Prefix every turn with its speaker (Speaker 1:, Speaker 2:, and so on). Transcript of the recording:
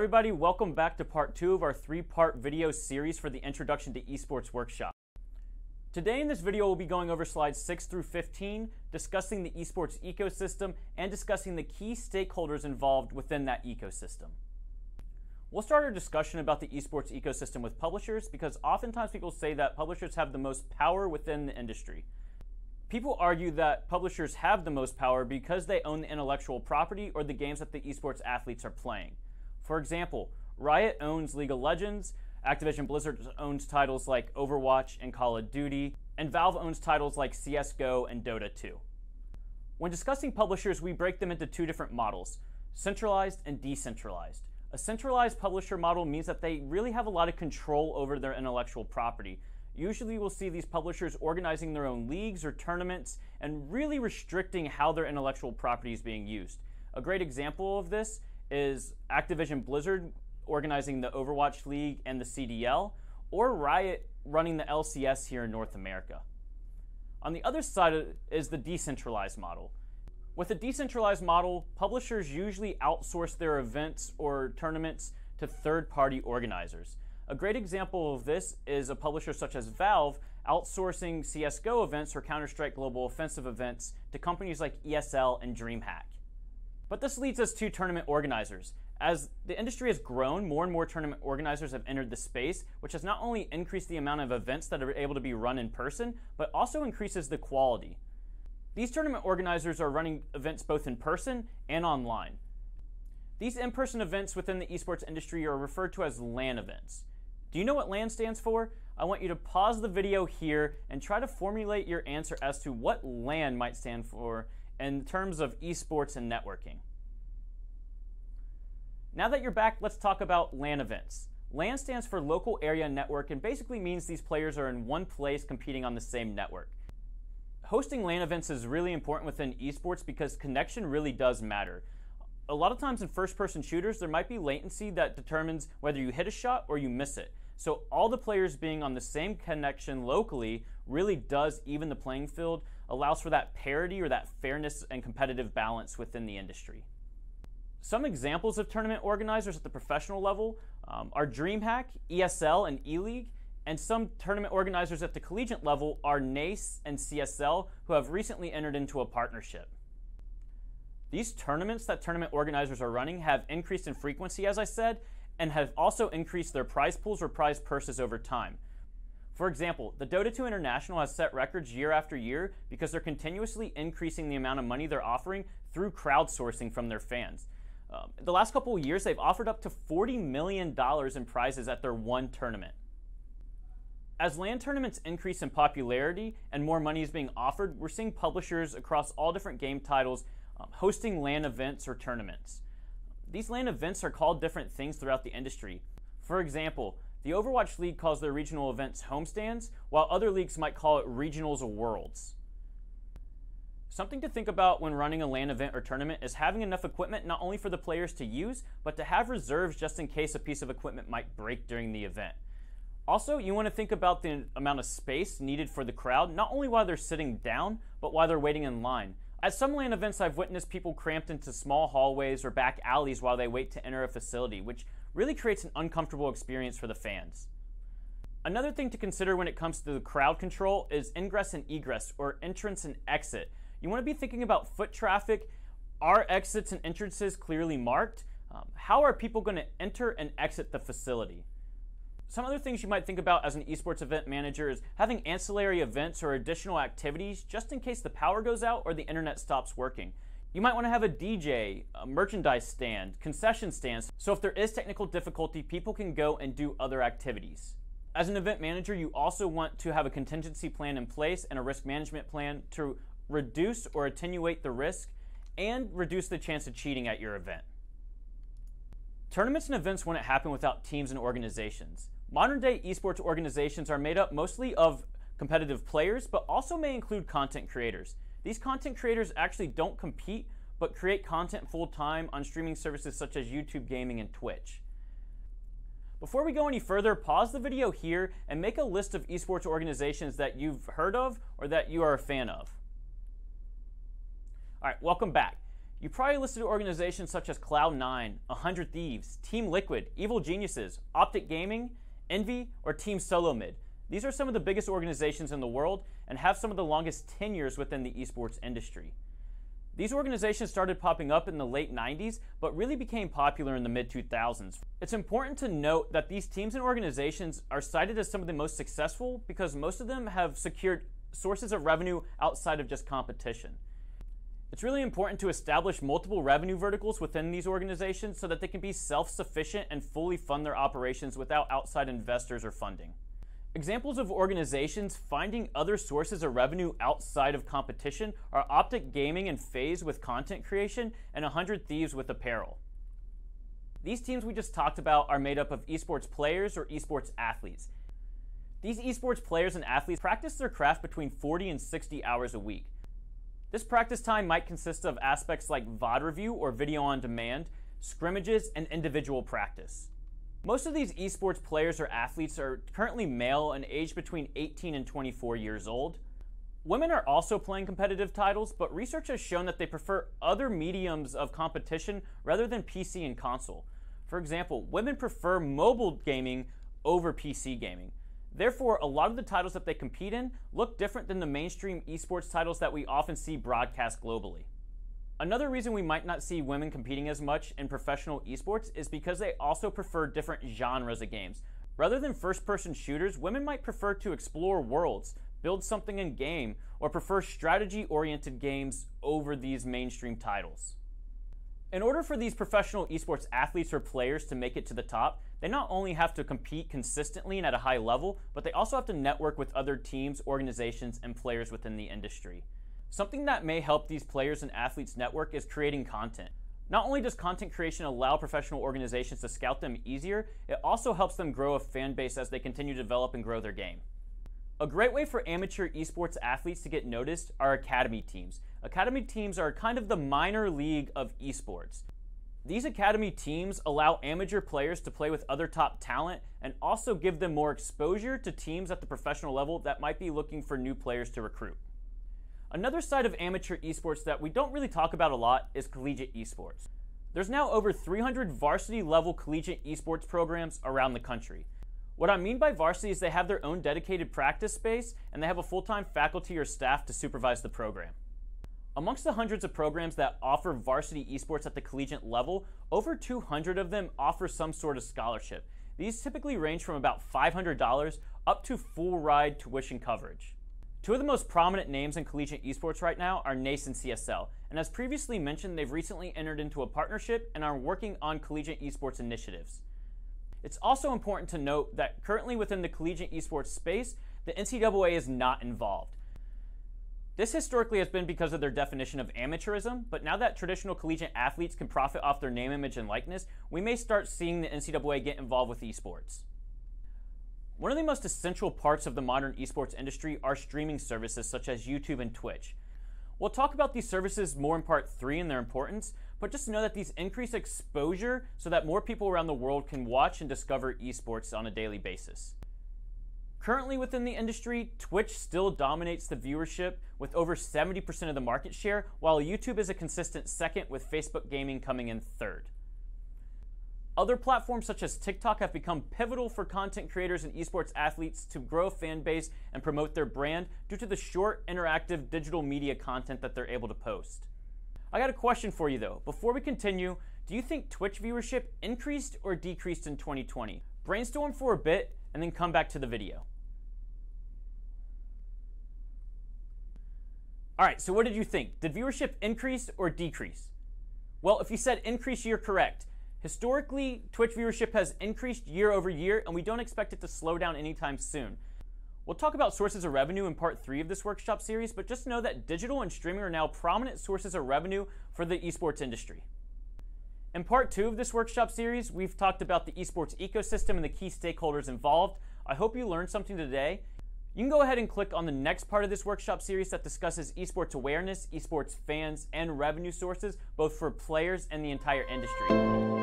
Speaker 1: everybody, welcome back to part 2 of our 3-part video series for the Introduction to Esports workshop. Today in this video we'll be going over slides 6 through 15, discussing the esports ecosystem and discussing the key stakeholders involved within that ecosystem. We'll start our discussion about the esports ecosystem with publishers because oftentimes people say that publishers have the most power within the industry. People argue that publishers have the most power because they own the intellectual property or the games that the esports athletes are playing. For example, Riot owns League of Legends, Activision Blizzard owns titles like Overwatch and Call of Duty, and Valve owns titles like CSGO and Dota 2. When discussing publishers, we break them into 2 different models, centralized and decentralized. A centralized publisher model means that they really have a lot of control over their intellectual property. Usually we'll see these publishers organizing their own leagues or tournaments and really restricting how their intellectual property is being used. A great example of this is Activision Blizzard organizing the Overwatch League and the CDL, or Riot running the LCS here in North America. On the other side is the decentralized model. With a decentralized model, publishers usually outsource their events or tournaments to third-party organizers. A great example of this is a publisher such as Valve outsourcing CSGO events or Counter-Strike Global Offensive events to companies like ESL and DreamHack. But this leads us to tournament organizers. As the industry has grown, more and more tournament organizers have entered the space, which has not only increased the amount of events that are able to be run in person, but also increases the quality. These tournament organizers are running events both in person and online. These in-person events within the esports industry are referred to as LAN events. Do you know what LAN stands for? I want you to pause the video here and try to formulate your answer as to what LAN might stand for in terms of esports and networking. Now that you're back, let's talk about LAN events. LAN stands for Local Area Network and basically means these players are in one place competing on the same network. Hosting LAN events is really important within esports because connection really does matter. A lot of times in first-person shooters, there might be latency that determines whether you hit a shot or you miss it. So all the players being on the same connection locally really does even the playing field, allows for that parity or that fairness and competitive balance within the industry. Some examples of tournament organizers at the professional level are DreamHack, ESL, and E-League, and some tournament organizers at the collegiate level are NACE and CSL, who have recently entered into a partnership. These tournaments that tournament organizers are running have increased in frequency, as I said, and have also increased their prize pools or prize purses over time. For example, the Dota 2 International has set records year after year because they're continuously increasing the amount of money they're offering through crowdsourcing from their fans. The last couple of years, they've offered up to $40 million in prizes at their one tournament. As LAN tournaments increase in popularity and more money is being offered, we're seeing publishers across all different game titles hosting LAN events or tournaments. These LAN events are called different things throughout the industry. For example, the Overwatch League calls their regional events homestands, while other leagues might call it regionals or worlds. Something to think about when running a LAN event or tournament is having enough equipment not only for the players to use, but to have reserves just in case a piece of equipment might break during the event. Also, you want to think about the amount of space needed for the crowd, not only while they're sitting down, but while they're waiting in line. At some LAN events, I've witnessed people cramped into small hallways or back alleys while they wait to enter a facility, which really creates an uncomfortable experience for the fans. Another thing to consider when it comes to the crowd control is ingress and egress, or entrance and exit. You want to be thinking about foot traffic. Are exits and entrances clearly marked? How are people going to enter and exit the facility? Some other things you might think about as an esports event manager is having ancillary events or additional activities just in case the power goes out or the internet stops working. You might want to have a DJ, a merchandise stand, concession stands, so if there is technical difficulty, people can go and do other activities. As an event manager, you also want to have a contingency plan in place and a risk management plan to reduce or attenuate the risk and reduce the chance of cheating at your event. Tournaments and events wouldn't happen without teams and organizations. Modern-day esports organizations are made up mostly of competitive players, but also may include content creators. These content creators actually don't compete, but create content full-time on streaming services such as YouTube Gaming and Twitch. Before we go any further, pause the video here and make a list of esports organizations that you've heard of or that you are a fan of. All right, welcome back. You probably listed organizations such as Cloud9, 100 Thieves, Team Liquid, Evil Geniuses, Optic Gaming, Envy, or Team Solomid. These are some of the biggest organizations in the world and have some of the longest tenures within the esports industry. These organizations started popping up in the late 90s, but really became popular in the mid-2000s. It's important to note that these teams and organizations are cited as some of the most successful because most of them have secured sources of revenue outside of just competition. It's really important to establish multiple revenue verticals within these organizations so that they can be self-sufficient and fully fund their operations without outside investors or funding. Examples of organizations finding other sources of revenue outside of competition are Optic Gaming and FaZe with content creation and 100 Thieves with apparel. These teams we just talked about are made up of esports players or esports athletes. These esports players and athletes practice their craft between 40 and 60 hours a week. This practice time might consist of aspects like VOD review or video on demand, scrimmages, and individual practice. Most of these esports players or athletes are currently male and aged between 18 and 24 years old. Women are also playing competitive titles, but research has shown that they prefer other mediums of competition rather than PC and console. For example, women prefer mobile gaming over PC gaming. Therefore, a lot of the titles that they compete in look different than the mainstream esports titles that we often see broadcast globally. Another reason we might not see women competing as much in professional esports is because they also prefer different genres of games. Rather than first-person shooters, women might prefer to explore worlds, build something in-game, or prefer strategy-oriented games over these mainstream titles. In order for these professional esports athletes or players to make it to the top, they not only have to compete consistently and at a high level, but they also have to network with other teams, organizations, and players within the industry. Something that may help these players and athletes network is creating content. Not only does content creation allow professional organizations to scout them easier, it also helps them grow a fan base as they continue to develop and grow their game. A great way for amateur esports athletes to get noticed are academy teams. Academy teams are kind of the minor league of esports. These academy teams allow amateur players to play with other top talent and also give them more exposure to teams at the professional level that might be looking for new players to recruit. Another side of amateur esports that we don't really talk about a lot is collegiate esports. There's now over 300 varsity level collegiate esports programs around the country. What I mean by varsity is they have their own dedicated practice space and they have a full-time faculty or staff to supervise the program. Amongst the hundreds of programs that offer varsity esports at the collegiate level, over 200 of them offer some sort of scholarship. These typically range from about $500 up to full ride tuition coverage. Two of the most prominent names in collegiate esports right now are NACE and CSL, and as previously mentioned, they've recently entered into a partnership and are working on collegiate esports initiatives. It's also important to note that currently within the collegiate esports space, the NCAA is not involved. This historically has been because of their definition of amateurism, but now that traditional collegiate athletes can profit off their name, image, and likeness, we may start seeing the NCAA get involved with esports. One of the most essential parts of the modern esports industry are streaming services such as YouTube and Twitch. We'll talk about these services more in part 3 and their importance, but just know that these increase exposure so that more people around the world can watch and discover esports on a daily basis. Currently within the industry, Twitch still dominates the viewership with over 70% of the market share, while YouTube is a consistent second with Facebook Gaming coming in third. Other platforms such as TikTok have become pivotal for content creators and esports athletes to grow a fan base and promote their brand due to the short, interactive digital media content that they're able to post. I got a question for you though. Before we continue, do you think Twitch viewership increased or decreased in 2020? Brainstorm for a bit and then come back to the video. Alright, so what did you think? Did viewership increase or decrease? Well, if you said increase, you're correct. Historically, Twitch viewership has increased year over year, and we don't expect it to slow down anytime soon. We'll talk about sources of revenue in part 3 of this workshop series, but just know that digital and streaming are now prominent sources of revenue for the esports industry. In part 2 of this workshop series, we've talked about the esports ecosystem and the key stakeholders involved. I hope you learned something today. You can go ahead and click on the next part of this workshop series that discusses esports awareness, esports fans, and revenue sources, both for players and the entire industry.